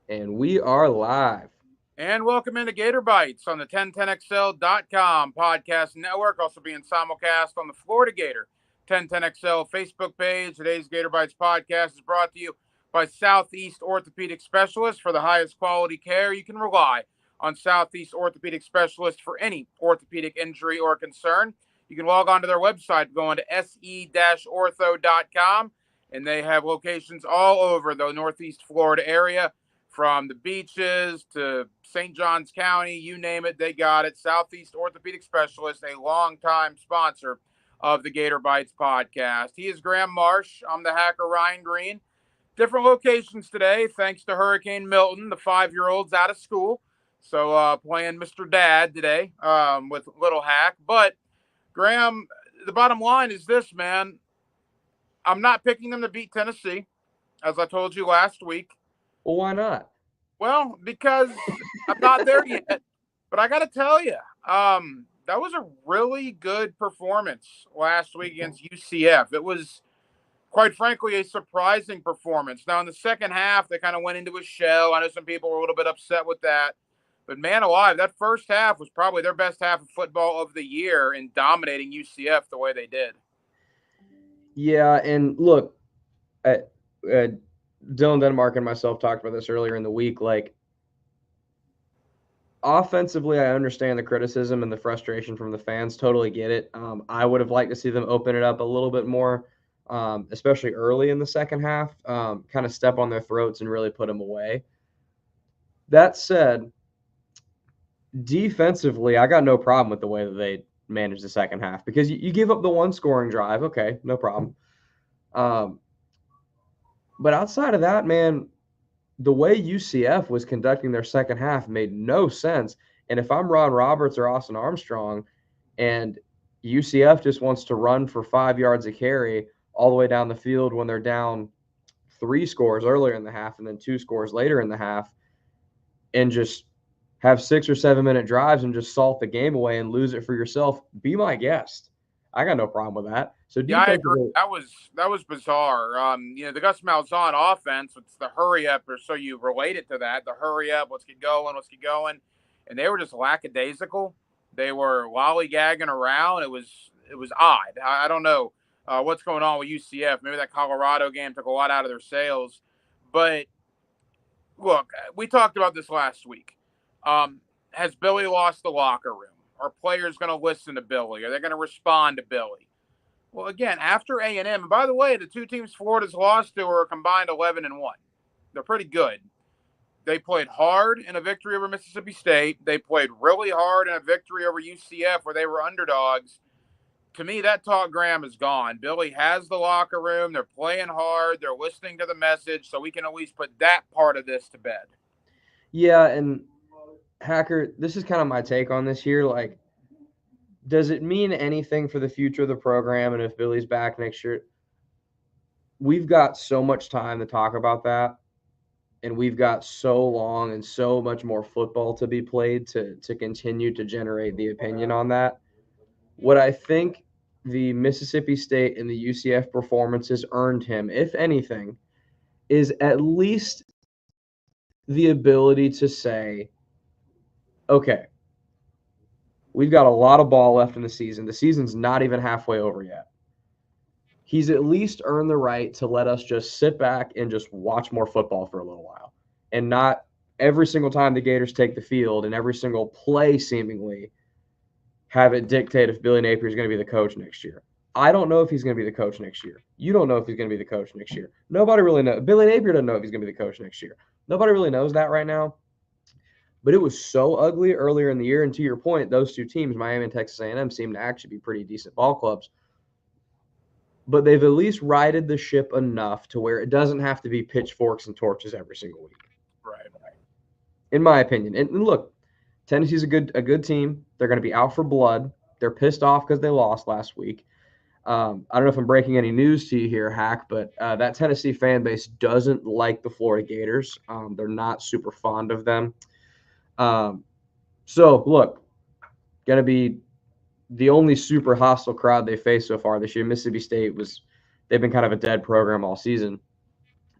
And we are live. And welcome into Gator Bytes on the 1010XL.com podcast network, also being simulcast on the Florida Gator 1010XL Facebook page. Today's Gator Bytes podcast is brought to you by Southeast Orthopedic Specialists. For the highest quality care, you can rely on Southeast Orthopedic Specialists for any orthopedic injury or concern. You can log on to their website going to se-ortho.com, and they have locations all over the Northeast Florida area, from the beaches to St. Johns County, you name it, they got it. Southeast Orthopedic Specialist, a longtime sponsor of the Gator Bytes podcast. He is Graham Marsh. I'm the hacker, Ryan Green. Different locations today, thanks to Hurricane Milton. The 5-year-old's out of school, so playing Mr. Dad today with Little Hack. But, Graham, the bottom line is this, man. I'm not picking them to beat Tennessee, as I told you last week. Well, why not? Well, because I'm not there yet. But I got to tell you, that was a really good performance last week against UCF. It was, quite frankly, a surprising performance. Now, in the second half, they kind of went into a shell. I know some people were a little bit upset with that. But, man alive, that first half was probably their best half of football of the year in dominating UCF the way they did. Yeah, and look, Dylan Denmark and myself talked about this earlier in the week. Like, offensively, I understand the criticism and the frustration from the fans. Totally get it. I would have liked to see them open it up a little bit more, especially early in the second half, kind of step on their throats and really put them away. That said, defensively, I got no problem with the way that they managed the second half, because you give up the one scoring drive. Okay, no problem. But outside of that, man, the way UCF was conducting their second half made no sense. And if I'm Ron Roberts or Austin Armstrong and UCF just wants to run for 5 yards a carry all the way down the field when they're down 3 scores earlier in the half and then 2 scores later in the half, and just have 6 or 7 minute drives and just salt the game away and lose it for yourself, be my guest. I got no problem with that. So Yeah, I agree. defensively, That was bizarre. The Gus Malzahn offense, it's the hurry up, or so you relate it to that. The hurry up, let's get going, and they were just lackadaisical. They were lollygagging around. It was odd. I don't know what's going on with UCF. Maybe that Colorado game took a lot out of their sails. But look, we talked about this last week. Has Billy lost the locker room? Are players going to listen to Billy? Are they going to respond to Billy? Well, again, after A&M, and by the way, the two teams Florida's lost to are combined 11-1. They're pretty good. They played hard in a victory over Mississippi State. They played really hard in a victory over UCF where they were underdogs. To me, that talk, Graham, is gone. Billy has the locker room. They're playing hard. They're listening to the message, so we can at least put that part of this to bed. yeah, and Hacker, this is kind of my take on this here. Like, does it mean anything for the future of the program? And if Billy's back next year, we've got so much time to talk about that. And we've got so long and so much more football to be played to continue to generate the opinion on that. What I think the Mississippi State and the UCF performances earned him, if anything, is at least the ability to say, okay, we've got a lot of ball left in the season. The season's not even halfway over yet. He's at least earned the right to let us just sit back and just watch more football for a little while, and not every single time the Gators take the field and every single play seemingly have it dictate if Billy Napier is going to be the coach next year. I don't know if he's going to be the coach next year. You don't know if he's going to be the coach next year. Nobody really knows. Billy Napier doesn't know if he's going to be the coach next year. Nobody really knows that right now. But it was so ugly earlier in the year. And to your point, those two teams, Miami and Texas A&M, seem to actually be pretty decent ball clubs. But they've at least righted the ship enough to where it doesn't have to be pitchforks and torches every single week. Right. In my opinion. And look, Tennessee's a good team. They're going to be out for blood. They're pissed off because they lost last week. I don't know if I'm breaking any news to you here, Hack, but that Tennessee fan base doesn't like the Florida Gators. They're not super fond of them. So, look, going to be the only super hostile crowd they faced so far this year. Mississippi State they've been kind of a dead program all season,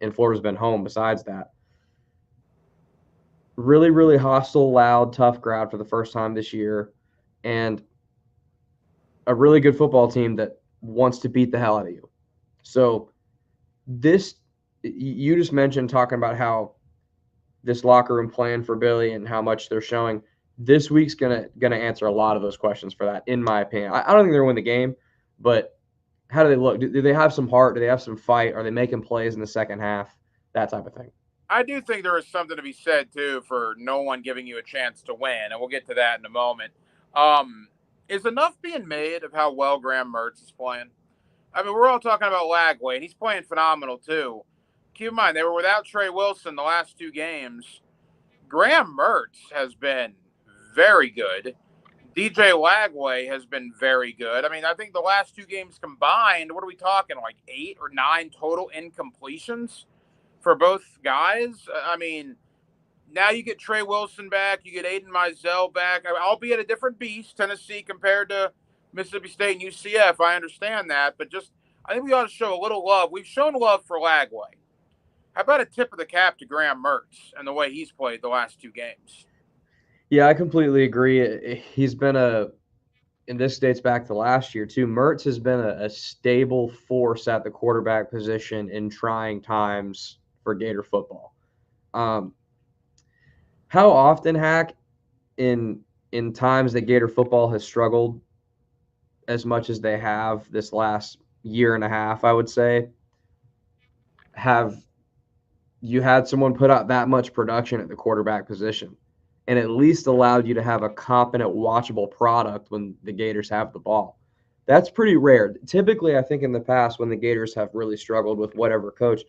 and Florida's been home besides that. really, really hostile, loud, tough crowd for the first time this year, and a really good football team that wants to beat the hell out of you. So this, you just mentioned talking about how this locker room plan for Billy and how much they're showing. This week's gonna answer a lot of those questions for that, in my opinion. I don't think they're gonna win the game, but how do they look? Do they have some heart? Do they have some fight? Are they making plays in the second half? That type of thing. I do think there is something to be said too for no one giving you a chance to win, and we'll get to that in a moment. Is enough being made of how well Graham Mertz is playing? I mean, we're all talking about Lagway, and he's playing phenomenal too. Keep in mind, they were without Trey Wilson the last 2 games. Graham Mertz has been very good. DJ Lagway has been very good. I mean, I think the last 2 games combined, what are we talking, like 8 or 9 total incompletions for both guys? I mean, now you get Trey Wilson back, you get Aiden Mizell back, albeit a different beast, Tennessee compared to Mississippi State and UCF. I understand that, but just I think we ought to show a little love. We've shown love for Lagway. How about a tip of the cap to Graham Mertz and the way he's played the last 2 games? Yeah, I completely agree. He's been and this dates back to last year too. Mertz has been a stable force at the quarterback position in trying times for Gator football. How often, Hack, in times that Gator football has struggled as much as they have this last year and a half, I would say, have you had someone put out that much production at the quarterback position and at least allowed you to have a competent, watchable product when the Gators have the ball? That's pretty rare. Typically, I think in the past when the Gators have really struggled with whatever coach,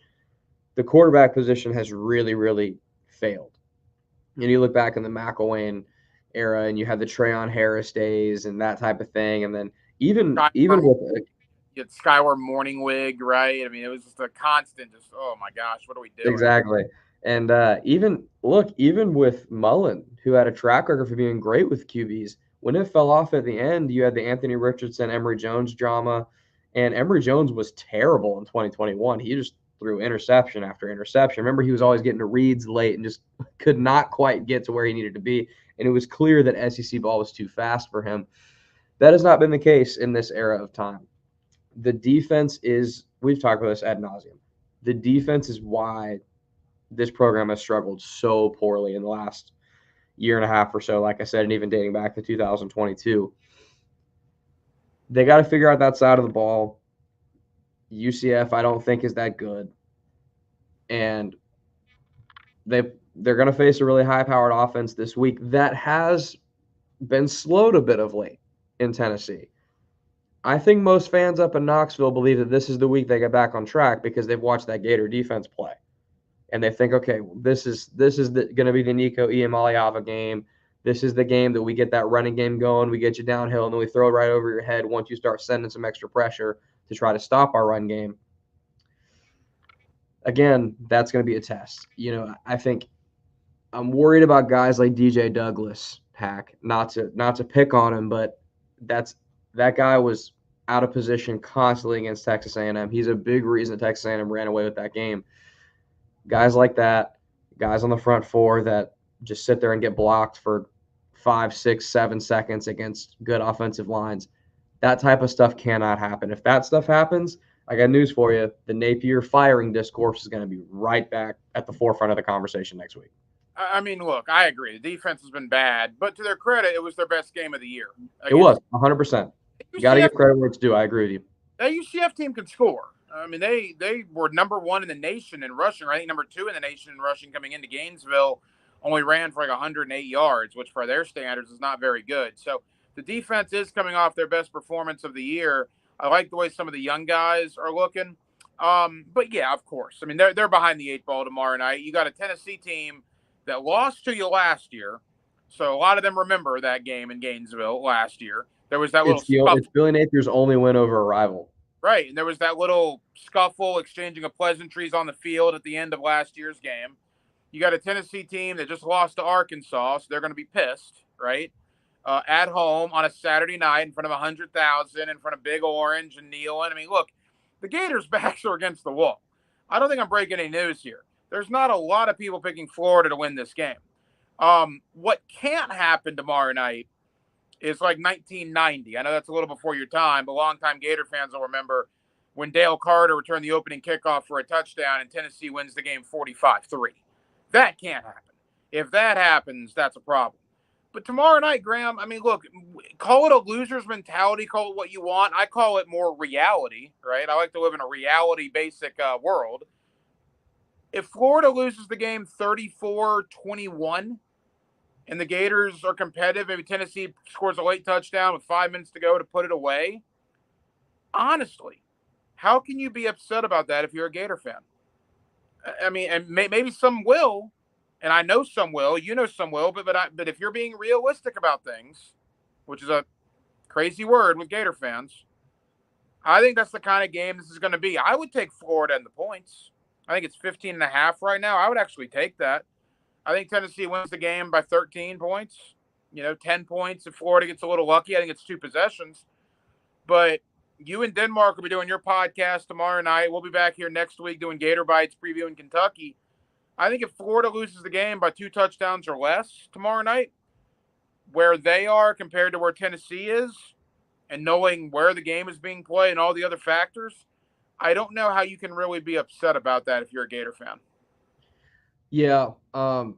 the quarterback position has really, really failed. And you look back in the McElwain era and you had the Trayon Harris days and that type of thing. And then even with get Skyward Morningwig, right? I mean, it was just a constant, just, oh my gosh, what are we doing? exactly. And even with Mullen, who had a track record for being great with QBs, when it fell off at the end, you had the Anthony Richardson, Emory Jones drama, and Emory Jones was terrible in 2021. He just threw interception after interception. Remember, he was always getting to reads late and just could not quite get to where he needed to be. And it was clear that SEC ball was too fast for him. That has not been the case in this era of time. The defense is, we've talked about this ad nauseum. The defense is why this program has struggled so poorly in the last year and a half or so, like I said, and even dating back to 2022. They got to figure out that side of the ball. UCF, I don't think, is that good. And they're going to face a really high-powered offense this week that has been slowed a bit of late in Tennessee. I think most fans up in Knoxville believe that this is the week they get back on track because they've watched that Gator defense play. And they think, okay, well, this is going to be the Nico Iamaleava game. This is the game that we get that running game going. We get you downhill, and then we throw it right over your head once you start sending some extra pressure to try to stop our run game. Again, that's going to be a test. You know, I think I'm worried about guys like DJ Douglas, Hack. Not to pick on him, but that guy was out of position constantly against Texas A&M. He's a big reason that Texas A&M ran away with that game. Guys like that, guys on the front four that just sit there and get blocked for 5, 6, 7 seconds against good offensive lines. That type of stuff cannot happen. If that stuff happens, I got news for you. The Napier firing discourse is going to be right back at the forefront of the conversation next week. I mean, look, I agree. The defense has been bad, but to their credit, it was their best game of the year. It was 100%. You got to give credit where it's due. I agree with you. That UCF team can score. I mean, they were number 1 in the nation in rushing. I think number 2 in the nation in rushing coming into Gainesville. Only ran for like 108 yards, which for their standards is not very good. So the defense is coming off their best performance of the year. I like the way some of the young guys are looking. But yeah, of course. I mean, they're behind the 8 ball tomorrow night. You got a Tennessee team that lost to you last year. So a lot of them remember that game in Gainesville last year. There was that little scuffle. It's Billy Napier's only win over a rival. Right, and there was that little scuffle, exchanging of pleasantries on the field at the end of last year's game. You got a Tennessee team that just lost to Arkansas, so they're going to be pissed, right? At home on a Saturday night in front of 100,000, in front of Big Orange and Nealon. I mean, look, the Gators' backs are against the wall. I don't think I'm breaking any news here. There's not a lot of people picking Florida to win this game. What can't happen tomorrow night is like 1990. I know that's a little before your time, but longtime Gator fans will remember when Dale Carter returned the opening kickoff for a touchdown and Tennessee wins the game 45-3. That can't happen. If that happens, that's a problem. But tomorrow night, Graham, I mean, look, call it a loser's mentality, call it what you want. I call it more reality, right? I like to live in a reality-basic world. If Florida loses the game 34-21 and the Gators are competitive, maybe Tennessee scores a late touchdown with 5 minutes to go to put it away, honestly, how can you be upset about that if you're a Gator fan? I mean, and maybe some will, and I know some will, you know some will, but if you're being realistic about things, which is a crazy word with Gator fans, I think that's the kind of game this is going to be. I would take Florida in the points. I think it's 15.5 right now. I would actually take that. I think Tennessee wins the game by 13 points, 10 points. If Florida gets a little lucky, I think it's 2 possessions. But you and Denmark will be doing your podcast tomorrow night. We'll be back here next week doing Gator Bytes previewing Kentucky. I think if Florida loses the game by 2 touchdowns or less tomorrow night, where they are compared to where Tennessee is, and knowing where the game is being played and all the other factors, I don't know how you can really be upset about that if you're a Gator fan. Yeah, I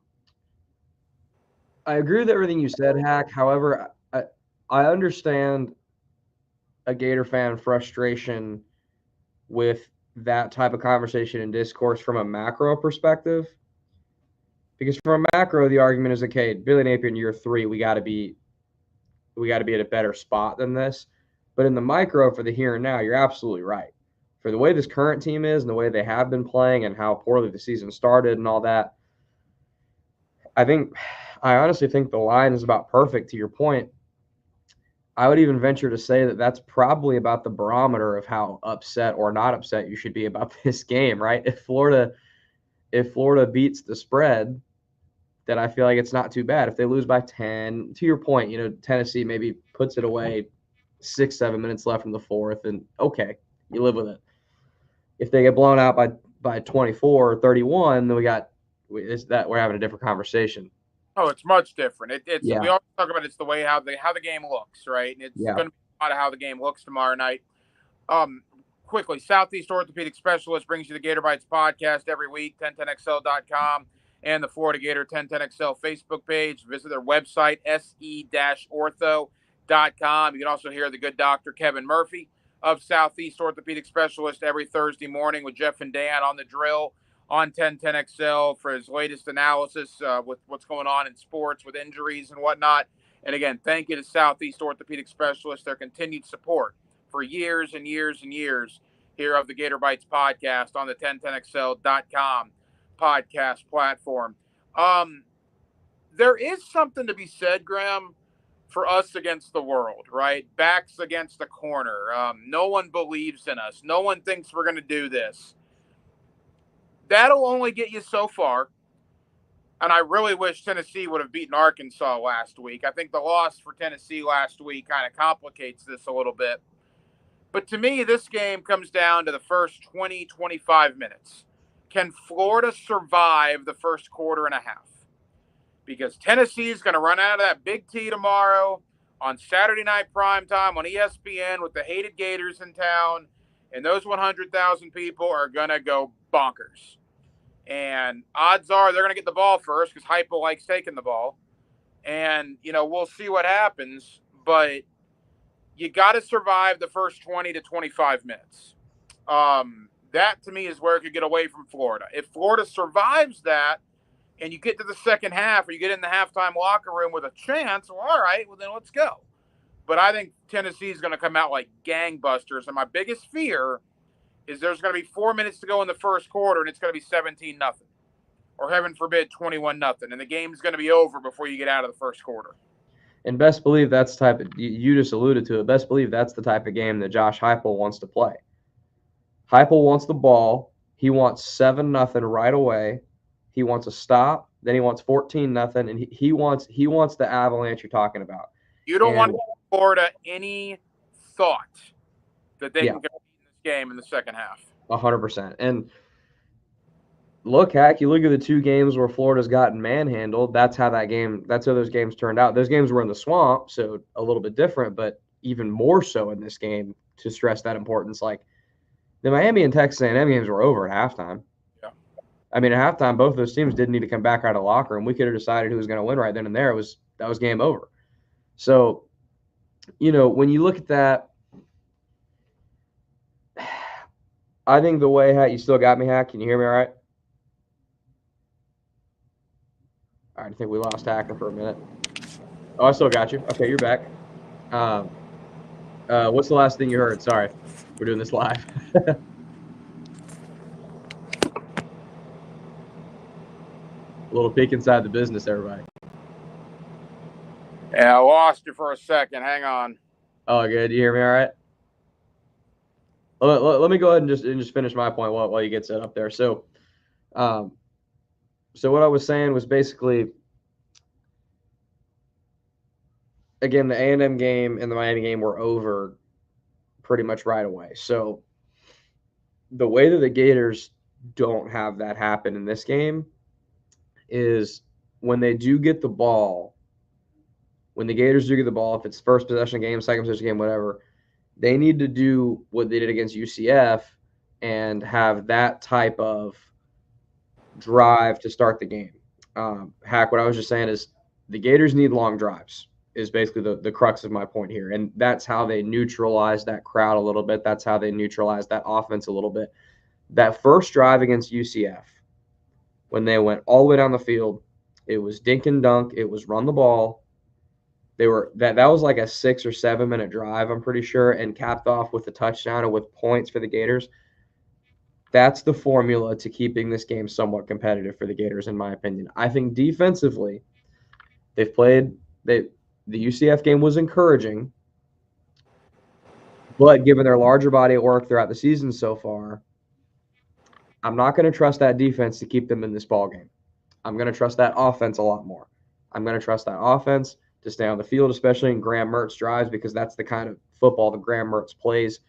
agree with everything you said, Hack. However, I understand a Gator fan frustration with that type of conversation and discourse from a macro perspective. Because from a macro, the argument is, okay, Billy Napier in year 3, we got to be at a better spot than this. But in the micro, for the here and now, you're absolutely right. For the way this current team is and the way they have been playing and how poorly the season started and all that, I honestly think the line is about perfect. To your point, I would even venture to say that that's probably about the barometer of how upset or not upset you should be about this game, right? If Florida beats the spread, then I feel like it's not too bad. If they lose by 10, to your point, Tennessee maybe puts it away 6-7 minutes left in the fourth, and okay, you live with it. If they get blown out by 24 or 31, then we're having a different conversation. Oh, it's much different. Yeah. We always talk about it's the way how the game looks, right? And it's going to be a lot of how the game looks tomorrow night. Quickly, Southeast Orthopedic Specialists brings you the Gator Bytes podcast every week, 1010XL.com and the Florida Gator 1010XL Facebook page. Visit their website, se-ortho.com. You can also hear the good Dr. Kevin Murphy of Southeast Orthopedic Specialists every Thursday morning with Jeff and Dan on the drill on 1010XL for his latest analysis with what's going on in sports with injuries and whatnot. And again, thank you to Southeast Orthopedic Specialists, their continued support for years and years and years here of the Gator Bytes podcast on the 1010XL.com podcast platform. There is something to be said, Graham, for us against the world, right? Backs against the corner. No one believes in us. No one thinks we're going to do this. That'll only get you so far. And I really wish Tennessee would have beaten Arkansas last week. I think the loss for Tennessee last week kind of complicates this a little bit. But to me, this game comes down to the first 20, 25 minutes. Can Florida survive the first quarter and a half? Because Tennessee is going to run out of that Big T tomorrow on Saturday night primetime on ESPN with the hated Gators in town. And those 100,000 people are going to go bonkers. And odds are they're going to get the ball first because Heupel likes taking the ball. And, we'll see what happens. But you got to survive the first 20 to 25 minutes. That, to me, is where it could get away from Florida. If Florida survives that and you get to the second half or you get in the halftime locker room with a chance, well, all right, well, then let's go. But I think Tennessee is going to come out like gangbusters. And my biggest fear is there's going to be 4 minutes to go in the first quarter and it's going to be 17-0. Or heaven forbid, 21-0. And the game's going to be over before you get out of the first quarter. And best believe that's the type of, you just alluded to it, best believe that's the type of game that Josh Heupel wants to play. Heupel wants the ball. He wants 7-0 right away. He wants a stop. Then he wants 14-0, and he wants the avalanche you're talking about. You don't want to give Florida any thought that they can compete in this game in the second half. 100%. And look, Hack, you look at the two games where Florida's gotten manhandled. That's how those games turned out. Those games were in the swamp, so a little bit different, but even more so in this game to stress that importance. Like the Miami and Texas A&M games were over at halftime. Yeah. I mean, at halftime, both those teams didn't need to come back out of the locker room. We could have decided who was going to win right then and there. That was game over. So, when you look at that, I think the way you still got me, Hack. Can you hear me all right? All right, I think we lost Hacker for a minute. Oh, I still got you. Okay, you're back. What's the last thing you heard? Sorry, we're doing this live. A little peek inside the business, everybody. Yeah, I lost you for a second. Hang on. Oh, good. You hear me all right? Let me go ahead and just finish my point while you get set up there. So what I was saying was basically, again, the A&M game and the Miami game were over pretty much right away. So the way that the Gators don't have that happen in this game is when they do get the ball, when the Gators do get the ball, if it's first possession game, second possession game, whatever, they need to do what they did against UCF and have that type of drive to start the game. Hack, what I was just saying is the Gators need long drives is basically the crux of my point here. And that's how they neutralize that crowd a little bit. That's how they neutralize that offense a little bit. That first drive against UCF, when they went all the way down the field, it was dink and dunk. It was run the ball. That was like a 6 or 7 minute drive, I'm pretty sure, and capped off with a touchdown and with points for the Gators. That's the formula to keeping this game somewhat competitive for the Gators, in my opinion. I think defensively, the UCF game was encouraging, but given their larger body of work throughout the season so far, I'm not going to trust that defense to keep them in this ball game. I'm going to trust that offense a lot more. I'm going to trust that offense to stay on the field, especially in Graham Mertz drives, because that's the kind of football that Graham Mertz plays.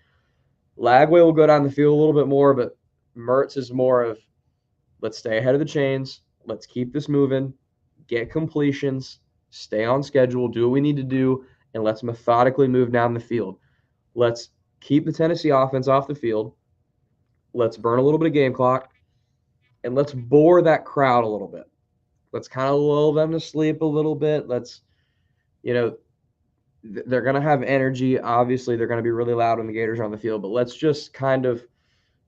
Lagway will go down the field a little bit more, but Mertz is more of, let's stay ahead of the chains, let's keep this moving, get completions, stay on schedule, do what we need to do, and let's methodically move down the field. Let's keep the Tennessee offense off the field. Let's burn a little bit of game clock, and let's bore that crowd a little bit. Let's kind of lull them to sleep a little bit. They're going to have energy. Obviously, they're going to be really loud when the Gators are on the field, but let's just kind of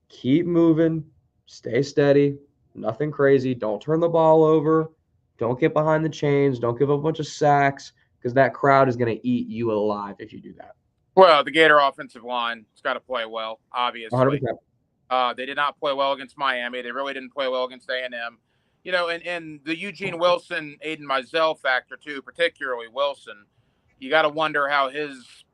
keep moving, stay steady, nothing crazy. Don't turn the ball over. Don't get behind the chains. Don't give up a bunch of sacks, because that crowd is going to eat you alive if you do that. Well, the Gator offensive line has got to play well, obviously. 100%. They did not play well against Miami. They really didn't play well against A&M. And the Eugene Wilson, Aiden Mizell factor too, particularly Wilson. You got to wonder how his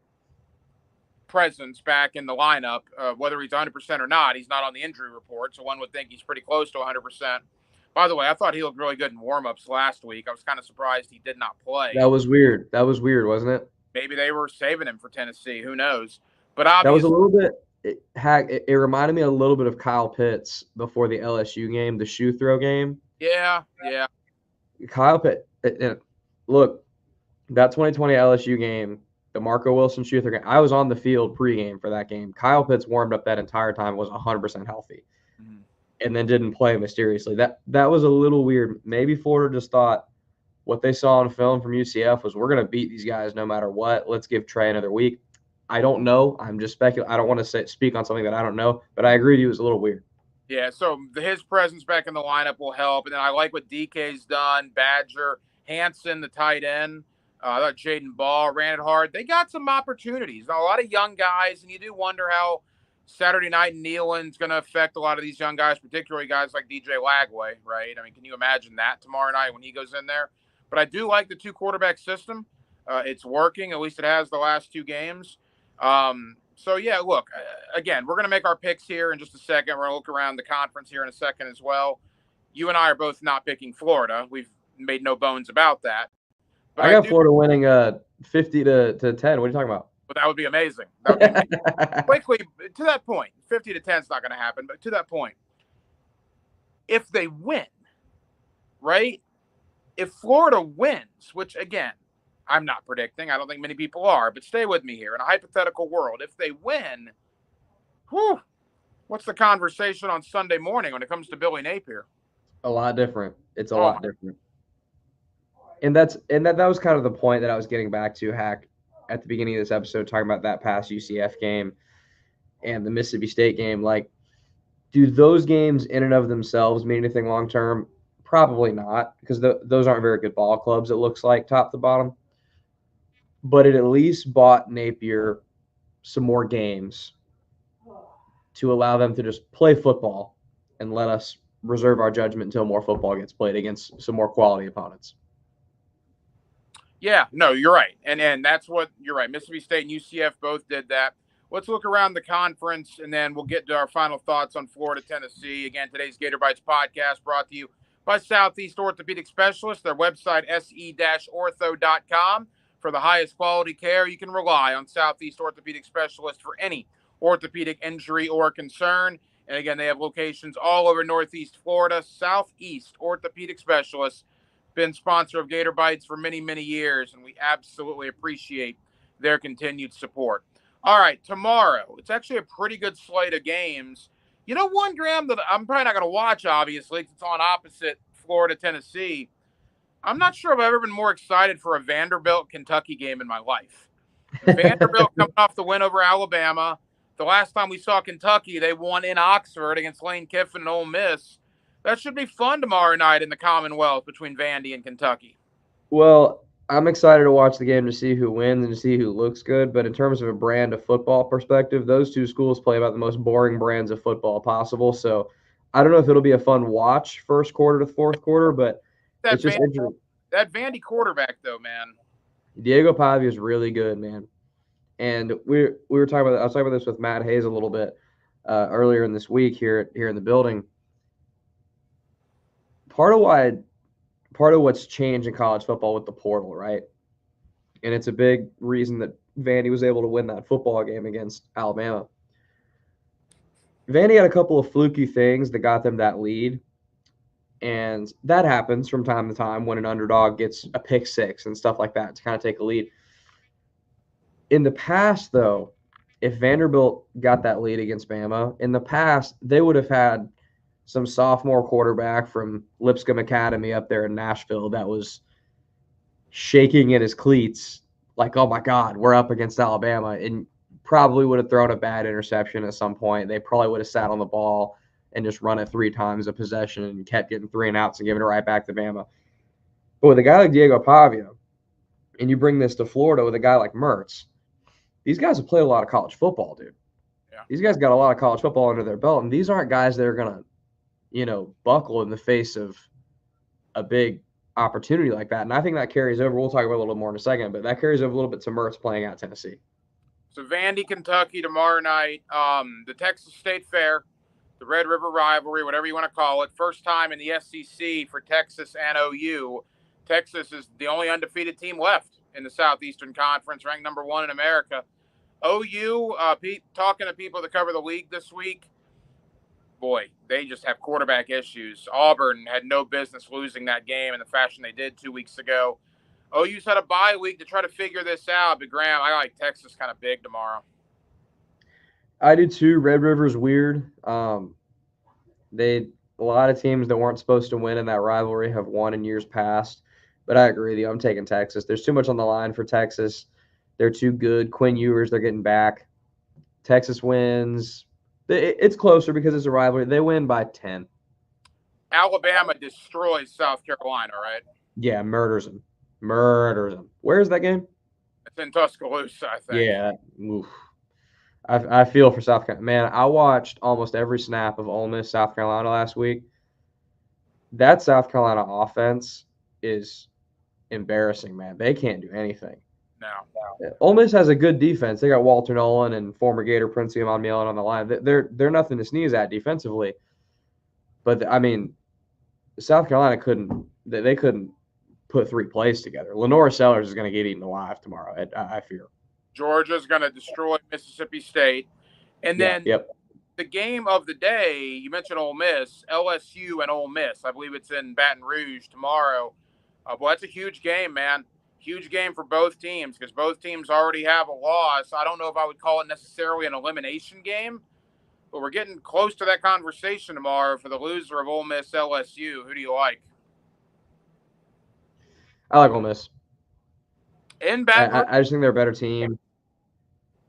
presence back in the lineup, whether he's 100% or not. He's not on the injury report, so one would think he's pretty close to 100%. By the way, I thought he looked really good in warm-ups last week. I was kind of surprised he did not play. That was weird, wasn't it? Maybe they were saving him for Tennessee. Who knows? But obviously, that was a little bit. It reminded me a little bit of Kyle Pitts before the LSU game, the shoe throw game. Yeah. Kyle Pitts. Look, that 2020 LSU game, the Marco Wilson shoe throw game, I was on the field pregame for that game. Kyle Pitts warmed up that entire time, was 100% healthy, and then didn't play mysteriously. That was a little weird. Maybe Florida just thought what they saw on film from UCF was, we're going to beat these guys no matter what. Let's give Trey another week. I don't know. I'm just speculating. I don't want to speak on something that I don't know, but I agree with you. It was a little weird. Yeah, so his presence back in the lineup will help. And then I like what DK's done. Badger, Hanson, the tight end. I thought Jaden Ball ran it hard. They got some opportunities. Now, a lot of young guys, and you do wonder how Saturday night in Neyland's going to affect a lot of these young guys, particularly guys like DJ Lagway, right? I mean, can you imagine that tomorrow night when he goes in there? But I do like the two-quarterback system. It's working. At least it has the last two games. So, yeah, look, again, we're going to make our picks here in just a second. We're going to look around the conference here in a second as well. You and I are both not picking Florida. We've made no bones about that. But I got Florida winning 50 to 10. What are you talking about? But that would be amazing. That would be amazing. Quickly, to that point, 50 to 10 is not going to happen, but to that point, if they win, right? If Florida wins, which again, I'm not predicting, I don't think many people are, but stay with me here. In a hypothetical world, if they win, whew, what's the conversation on Sunday morning when it comes to Billy Napier? A lot different. It's a Oh, lot different. And that was kind of the point that I was getting back to, Hack, at the beginning of this episode, talking about that past UCF game and the Mississippi State game. Like, do those games in and of themselves mean anything long term? Probably not, because those aren't very good ball clubs, it looks like, top to bottom. But it at least bought Napier some more games to allow them to just play football and let us reserve our judgment until more football gets played against some more quality opponents. Yeah, no, you're right. And that's what you're right. Mississippi State and UCF both did that. Let's look around the conference, and then we'll get to our final thoughts on Florida, Tennessee. Again, today's Gator Bytes podcast brought to you by Southeast Orthopedic Specialists. Their website, se-ortho.com. For the highest quality care, you can rely on Southeast Orthopedic Specialists for any orthopedic injury or concern. And again, they have locations all over Northeast Florida. Southeast Orthopedic Specialists, been sponsor of Gator Bytes for many, many years, and we absolutely appreciate their continued support. All right, tomorrow, it's actually a pretty good slate of games. You know, one, Graham, that I'm probably not going to watch, obviously, because it's on opposite Florida, Tennessee. I'm not sure if I've ever been more excited for a Vanderbilt-Kentucky game in my life. Vanderbilt coming off the win over Alabama. The last time we saw Kentucky, they won in Oxford against Lane Kiffin and Ole Miss. That should be fun tomorrow night in the Commonwealth between Vandy and Kentucky. Well, I'm excited to watch the game to see who wins and to see who looks good. But in terms of a brand of football perspective, those two schools play about the most boring brands of football possible. So I don't know if it'll be a fun watch first quarter to fourth quarter, but it's just interesting. That Vandy quarterback, though, man. Diego Pavia is really good, man. And we were talking about – I was talking about this with Matt Hayes a little bit earlier in this week here in the building. Part of what's changed in college football with the portal, right? And it's a big reason that Vandy was able to win that football game against Alabama. Vandy had a couple of fluky things that got them that lead. And that happens from time to time when an underdog gets a pick six and stuff like that to kind of take a lead. In the past, though, if Vanderbilt got that lead against Bama, in the past, they would have had some sophomore quarterback from Lipscomb Academy up there in Nashville that was shaking in his cleats like, oh, my God, we're up against Alabama, and probably would have thrown a bad interception at some point. They probably would have sat on the ball and just run it 3 times a possession and kept getting 3 and outs and giving it right back to Bama. But with a guy like Diego Pavia, and you bring this to Florida with a guy like Mertz, these guys have played a lot of college football, dude. Yeah. These guys got a lot of college football under their belt, and these aren't guys that are going to, buckle in the face of a big opportunity like that. And I think that carries over. We'll talk about it a little more in a second, but that carries over a little bit to Mertz playing at Tennessee. So Vandy, Kentucky tomorrow night. The Texas State Fair, the Red River rivalry, whatever you want to call it. First time in the SEC for Texas and OU. Texas is the only undefeated team left in the Southeastern Conference, ranked number 1 in America. OU, talking to people that cover the league this week, boy, they just have quarterback issues. Auburn had no business losing that game in the fashion they did 2 weeks ago. OU's had a bye week to try to figure this out, but Graham, I like Texas kind of big tomorrow. I do too. Red River's weird. A lot of teams that weren't supposed to win in that rivalry have won in years past. But I agree with you. I'm taking Texas. There's too much on the line for Texas. They're too good. Quinn Ewers, they're getting back. Texas wins. It's closer because it's a rivalry. They win by 10. Alabama destroys South Carolina, right? Yeah, murders them. Where is that game? It's in Tuscaloosa, I think. Yeah. Oof. I feel for South Carolina. Man, I watched almost every snap of Ole Miss, South Carolina last week. That South Carolina offense is embarrassing, man. They can't do anything. No. Ole Miss has a good defense. They got Walter Nolan and former Gator Prince Iman Mielon on the line. They're nothing to sneeze at defensively. But, I mean, South Carolina couldn't put 3 plays together. Lenora Sellers is going to get eaten alive tomorrow, I fear. Georgia's going to destroy Mississippi State. And then the game of the day, you mentioned Ole Miss, LSU and Ole Miss. I believe it's in Baton Rouge tomorrow. Well, that's a huge game, man. Huge game for both teams because both teams already have a loss. I don't know if I would call it necessarily an elimination game, but we're getting close to that conversation tomorrow for the loser of Ole Miss LSU. Who do you like? I like Ole Miss. In Baton Rouge? I just think they're a better team.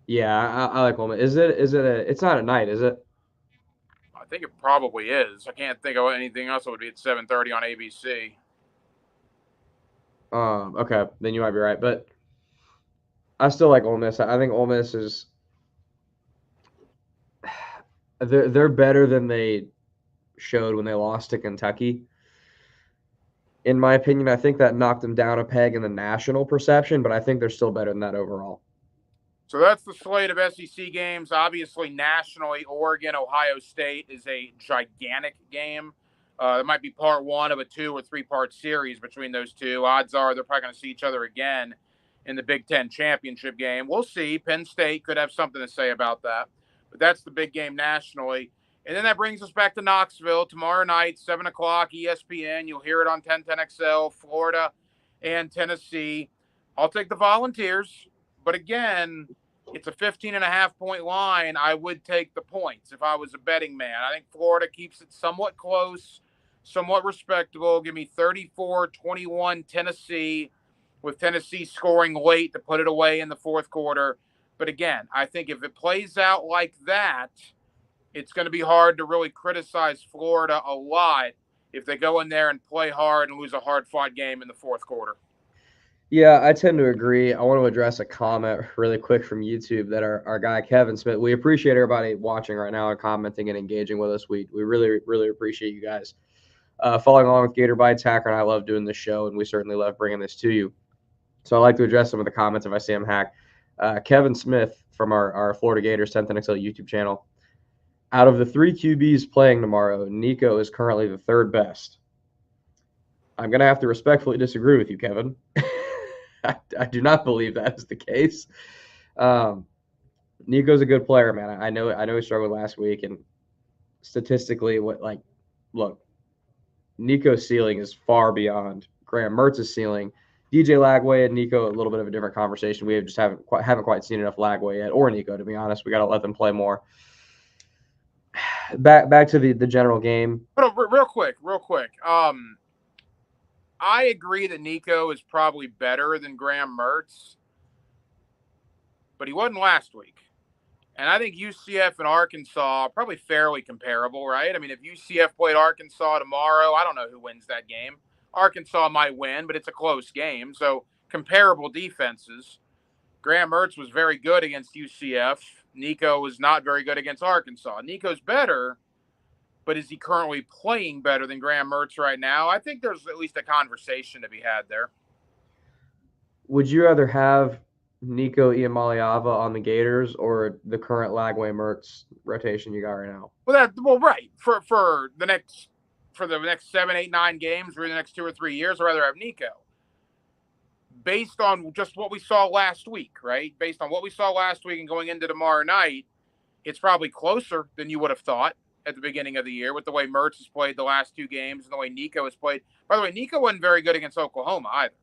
Yeah, I like Ole Miss. It's not at night, is it? I think it probably is. I can't think of anything else that would be at 7:30 on ABC. Okay, then you might be right, but I still like Ole Miss. I think Ole Miss is they're better than they showed when they lost to Kentucky. In my opinion, I think that knocked them down a peg in the national perception, but I think they're still better than that overall. So that's the slate of SEC games. Obviously, nationally, Oregon, Ohio State is a gigantic game. It might be part one of a 2 or 3-part series between those two. Odds are they're probably going to see each other again in the Big Ten championship game. We'll see. Penn State could have something to say about that. But that's the big game nationally. And then that brings us back to Knoxville tomorrow night, 7 o'clock, ESPN. You'll hear it on 1010XL, Florida and Tennessee. I'll take the Volunteers. But again, it's a 15.5-point line. I would take the points if I was a betting man. I think Florida keeps it somewhat close, somewhat respectable. Give me 34-21 Tennessee, with Tennessee scoring late to put it away in the fourth quarter. But again, I think if it plays out like that, it's going to be hard to really criticize Florida a lot if they go in there and play hard and lose a hard-fought game in the fourth quarter. Yeah, I tend to agree. I want to address a comment really quick from YouTube that our guy Kevin Smith. We appreciate everybody watching right now and commenting and engaging with us. We really, really appreciate you guys. Following along with Gator Bytes, Hacker and I love doing this show, and we certainly love bringing this to you. So I'd like to address some of the comments if I see them, Hack. Kevin Smith from our Florida Gators 10th XL YouTube channel. Out of the 3 QBs playing tomorrow, Nico is currently the 3rd best. I'm going to have to respectfully disagree with you, Kevin. I do not believe that is the case. Nico's a good player, man. I know he struggled last week, and statistically, look, Nico's ceiling is far beyond Graham Mertz's ceiling. DJ Lagway and Nico, a little bit of a different conversation. We just haven't quite seen enough Lagway yet, or Nico, to be honest. We got to let them play more. Back to the general game. But real quick. I agree that Nico is probably better than Graham Mertz, but he wasn't last week. And I think UCF and Arkansas are probably fairly comparable, right? I mean, if UCF played Arkansas tomorrow, I don't know who wins that game. Arkansas might win, but it's a close game. So comparable defenses. Graham Mertz was very good against UCF. Nico was not very good against Arkansas. Nico's better, but is he currently playing better than Graham Mertz right now? I think there's at least a conversation to be had there. Would you rather have Nico Iamaleava on the Gators or the current Lagway Mertz rotation you got right now? Well, right. For the next 7, 8, 9 games or the next 2 or 3 years, I'd rather have Nico. Based on just what we saw last week, right? Based on what we saw last week and going into tomorrow night, it's probably closer than you would have thought at the beginning of the year with the way Mertz has played the last 2 games and the way Nico has played. By the way, Nico wasn't very good against Oklahoma either.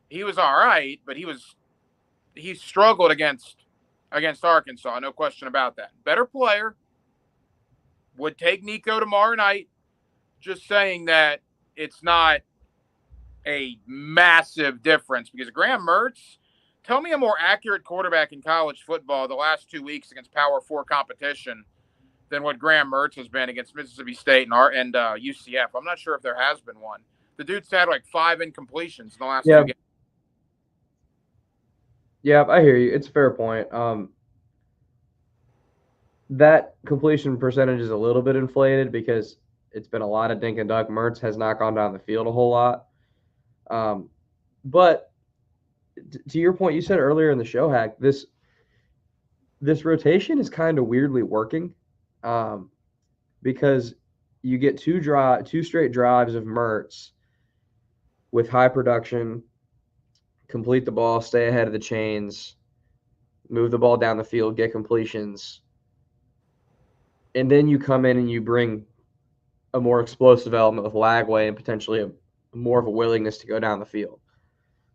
He was all right, but he struggled against Arkansas, no question about that. Better player. Would take Nico tomorrow night. Just saying that it's not a massive difference because Graham Mertz, tell me a more accurate quarterback in college football the last 2 weeks against Power 4 competition than what Graham Mertz has been against Mississippi State and UCF. I'm not sure if there has been one. The dude's had like 5 incompletions in the last 2 games. Yeah, I hear you. It's a fair point. That completion percentage is a little bit inflated because it's been a lot of dink and dunk. Mertz has not gone down the field a whole lot. But to your point, you said earlier in the show, Hack, this rotation is kind of weirdly working because you get 2 straight drives of Mertz with high production, complete the ball, stay ahead of the chains, move the ball down the field, get completions. and then you come in and you bring a more explosive element with Lagway and potentially more of a willingness to go down the field.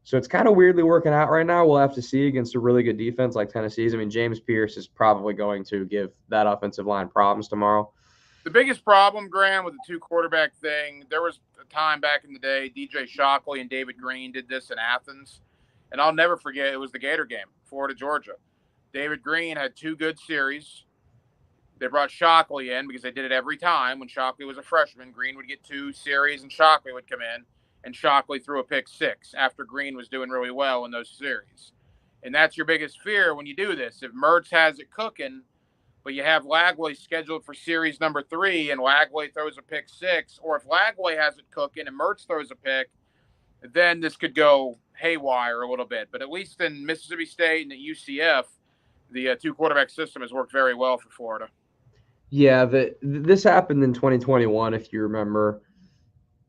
So it's kind of weirdly working out right now. We'll have to see against a really good defense like Tennessee's. I mean, James Pierce is probably going to give that offensive line problems tomorrow. The biggest problem, Graham, with the two quarterback thing, there was a time back in the day, DJ Shockley and David Green did this in Athens. And I'll never forget, it was the Gator game, Florida, Georgia. David Green had two good series. They brought Shockley in because they did it every time. When Shockley was a freshman, Green would get two series and Shockley would come in. And Shockley threw a pick six after Green was doing really well in those series. And that's your biggest fear when you do this. If Mertz has it cooking, but you have Lagway scheduled for series number 3 and Lagway throws a pick six, or if Lagway has it cooking and Mertz throws a pick, then this could go haywire a little bit. But at least in Mississippi State and at UCF, the two quarterback system has worked very well for Florida. Yeah, this happened in 2021, if you remember.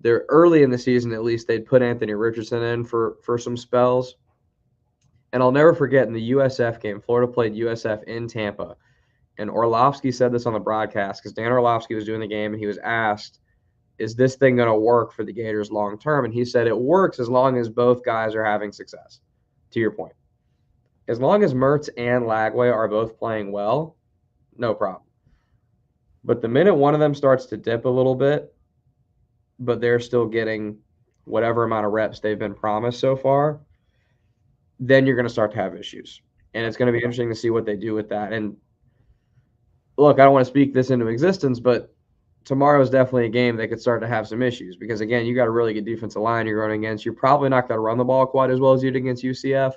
They're early in the season, at least, they'd put Anthony Richardson in for some spells. And I'll never forget in the USF game, Florida played USF in Tampa. And Orlovsky said this on the broadcast because Dan Orlovsky was doing the game and he was asked, is this thing going to work for the Gators long term? And he said it works as long as both guys are having success, to your point. As long as Mertz and Lagway are both playing well, no problem. But the minute one of them starts to dip a little bit, but they're still getting whatever amount of reps they've been promised so far, then you're going to start to have issues. And it's going to be interesting to see what they do with that. And look, I don't want to speak this into existence, but tomorrow is definitely a game that could start to have some issues because, again, you got a really good defensive line you're running against. You're probably not going to run the ball quite as well as you did against UCF.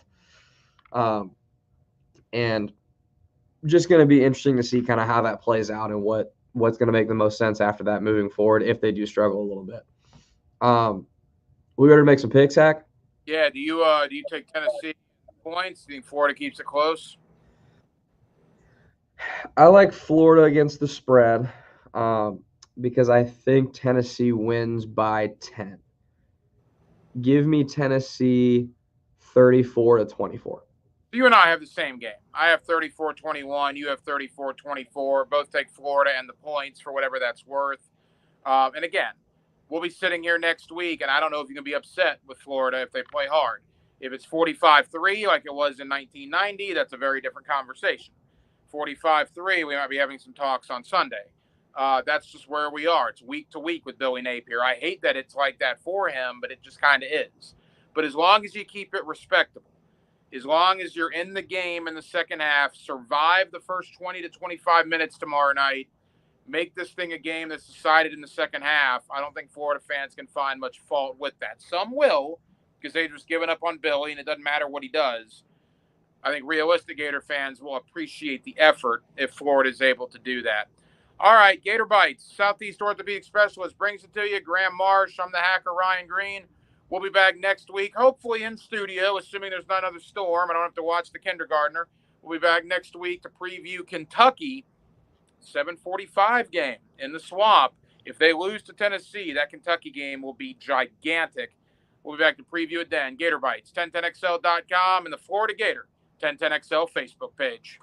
And just going to be interesting to see kind of how that plays out and what's going to make the most sense after that moving forward if they do struggle a little bit. We ready to make some picks, Hack? Yeah. Do you take Tennessee points? Do you think Florida keeps it close? I like Florida against the spread because I think Tennessee wins by 10. Give me Tennessee 34-24. You and I have the same game. I have 34-21. You have 34-24. Both take Florida and the points for whatever that's worth. And again, we'll be sitting here next week, and I don't know if you can be upset with Florida if they play hard. If it's 45-3 like it was in 1990, that's a very different conversation. 45-3, we might be having some talks on Sunday. That's just where we are. It's week to week with Billy Napier. I hate that it's like that for him, but it just kind of is. But as long as you keep it respectable, as long as you're in the game in the second half, survive the first 20 to 25 minutes tomorrow night, make this thing a game that's decided in the second half, I don't think Florida fans can find much fault with that. Some will, because they've just given up on Billy, and it doesn't matter what he does. I think realistic Gator fans will appreciate the effort if Florida is able to do that. All right, Gator Bytes, Southeast Orthopedic Specialists brings it to you. Graham Marsh, I'm the hacker, Ryan Green. We'll be back next week, hopefully in studio, assuming there's not another storm. I don't have to watch the kindergartner. We'll be back next week to preview Kentucky 7:45 game in the Swamp. If they lose to Tennessee, that Kentucky game will be gigantic. We'll be back to preview it then. Gator Bytes, 1010XL.com and the Florida Gator 1010XL Facebook page.